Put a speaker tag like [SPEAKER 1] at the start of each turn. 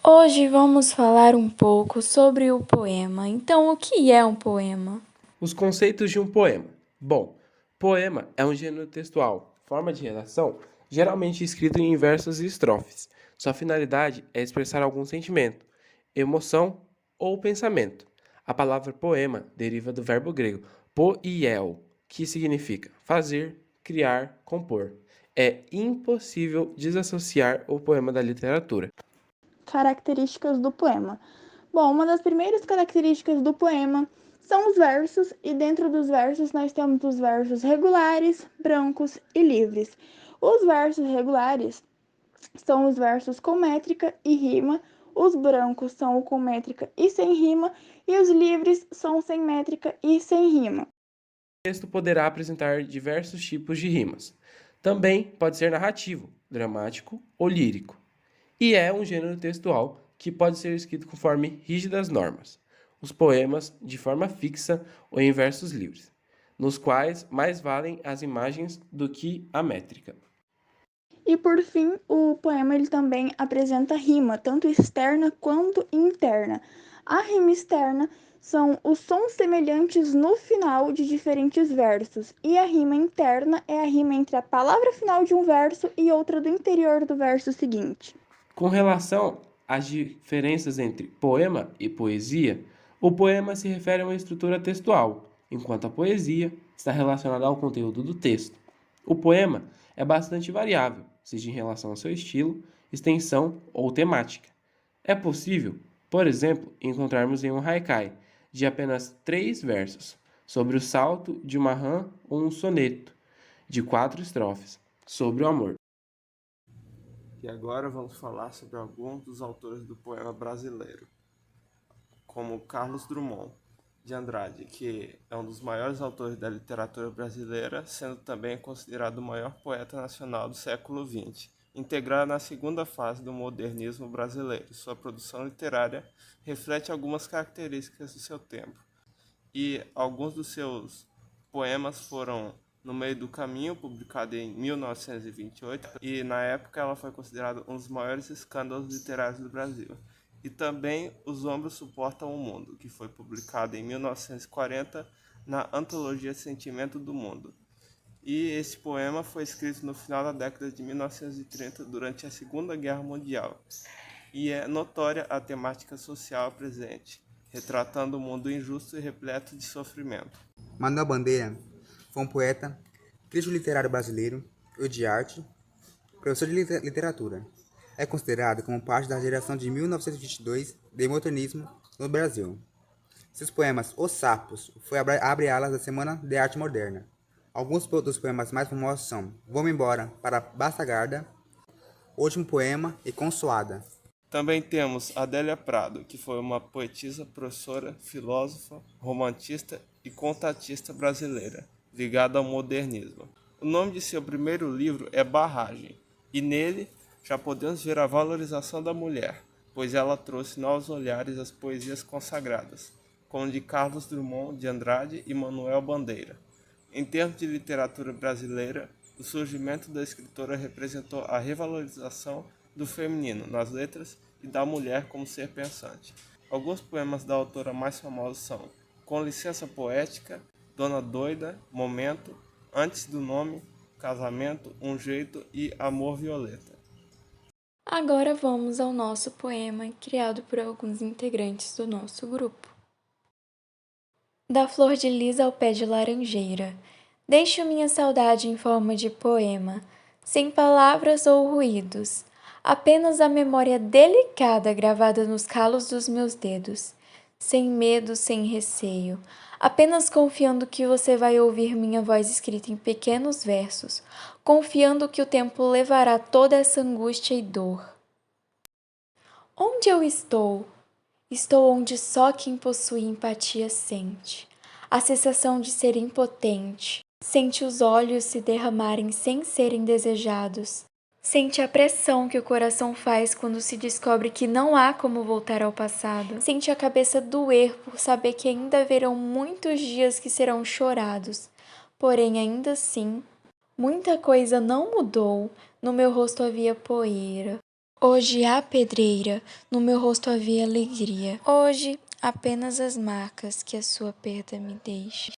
[SPEAKER 1] Hoje vamos falar um pouco sobre o poema. Então, o que é um poema?
[SPEAKER 2] Os conceitos de um poema. Bom, poema é um gênero textual, forma de redação, geralmente escrito em versos e estrofes. Sua finalidade é expressar algum sentimento, emoção ou pensamento. A palavra poema deriva do verbo grego poieo, que significa fazer, criar, compor. É impossível desassociar o poema da literatura.
[SPEAKER 3] Características do poema. Bom, uma das primeiras características do poema são os versos, e dentro dos versos nós temos os versos regulares, brancos e livres. Os versos regulares são os versos com métrica e rima, os brancos são o com métrica e sem rima, e os livres são sem métrica e sem rima.
[SPEAKER 2] O texto poderá apresentar diversos tipos de rimas. Também pode ser narrativo, dramático ou lírico. E é um gênero textual que pode ser escrito conforme rígidas normas. Os poemas de forma fixa ou em versos livres, nos quais mais valem as imagens do que a métrica.
[SPEAKER 3] E por fim, o poema ele também apresenta rima, tanto externa quanto interna. A rima externa são os sons semelhantes no final de diferentes versos, e a rima interna é a rima entre a palavra final de um verso e outra do interior do verso seguinte.
[SPEAKER 2] Com relação às diferenças entre poema e poesia, o poema se refere a uma estrutura textual, enquanto a poesia está relacionada ao conteúdo do texto. O poema é bastante variável, seja em relação ao seu estilo, extensão ou temática. É possível, por exemplo, encontrarmos em um haikai de apenas 3 versos sobre o salto de uma rã ou um soneto de 4 estrofes sobre o amor.
[SPEAKER 4] E agora vamos falar sobre alguns dos autores do poema brasileiro, como Carlos Drummond de Andrade, que é um dos maiores autores da literatura brasileira, sendo também considerado o maior poeta nacional do século XX, integrado na segunda fase do modernismo brasileiro. Sua produção literária reflete algumas características do seu tempo, e alguns dos seus poemas foram No Meio do Caminho, publicado em 1928, e na época ela foi considerada um dos maiores escândalos literários do Brasil. E também Os Ombros Suportam o Mundo, que foi publicado em 1940 na antologia Sentimento do Mundo. E esse poema foi escrito no final da década de 1930, durante a Segunda Guerra Mundial, e é notória a temática social presente, retratando um mundo injusto e repleto de sofrimento.
[SPEAKER 5] Manuel Bandeira foi um poeta, crítico literário brasileiro e de arte, professor de literatura. É considerado como parte da geração de 1922 de modernismo no Brasil. Seus poemas Os Sapos foi abre-alas da Semana de Arte Moderna. Alguns dos poemas mais famosos são Vou-me embora para Bassagarda, Último Poema e Consoada.
[SPEAKER 4] Também temos Adélia Prado, que foi uma poetisa, professora, filósofa, romantista e contatista brasileira, ligada ao modernismo. O nome de seu primeiro livro é Barragem, e nele já podemos ver a valorização da mulher, pois ela trouxe novos olhares às poesias consagradas, como de Carlos Drummond de Andrade e Manuel Bandeira. Em termos de literatura brasileira, o surgimento da escritora representou a revalorização do feminino nas letras e da mulher como ser pensante. Alguns poemas da autora mais famosos são Com Licença Poética, Dona Doida, Momento, Antes do Nome, Casamento, Um Jeito e Amor Violeta.
[SPEAKER 1] Agora vamos ao nosso poema, criado por alguns integrantes do nosso grupo. Da flor de lis ao pé de laranjeira, deixo minha saudade em forma de poema, sem palavras ou ruídos, apenas a memória delicada gravada nos calos dos meus dedos, sem medo, sem receio, apenas confiando que você vai ouvir minha voz escrita em pequenos versos, confiando que o tempo levará toda essa angústia e dor. Onde eu estou? Estou onde só quem possui empatia sente. A sensação de ser impotente. Sente os olhos se derramarem sem serem desejados. Sente a pressão que o coração faz quando se descobre que não há como voltar ao passado. Sente a cabeça doer por saber que ainda haverão muitos dias que serão chorados. Porém, ainda assim, muita coisa não mudou. No meu rosto havia poeira. Hoje há pedreira, no meu rosto havia alegria. Hoje, apenas as marcas que a sua perda me deixa.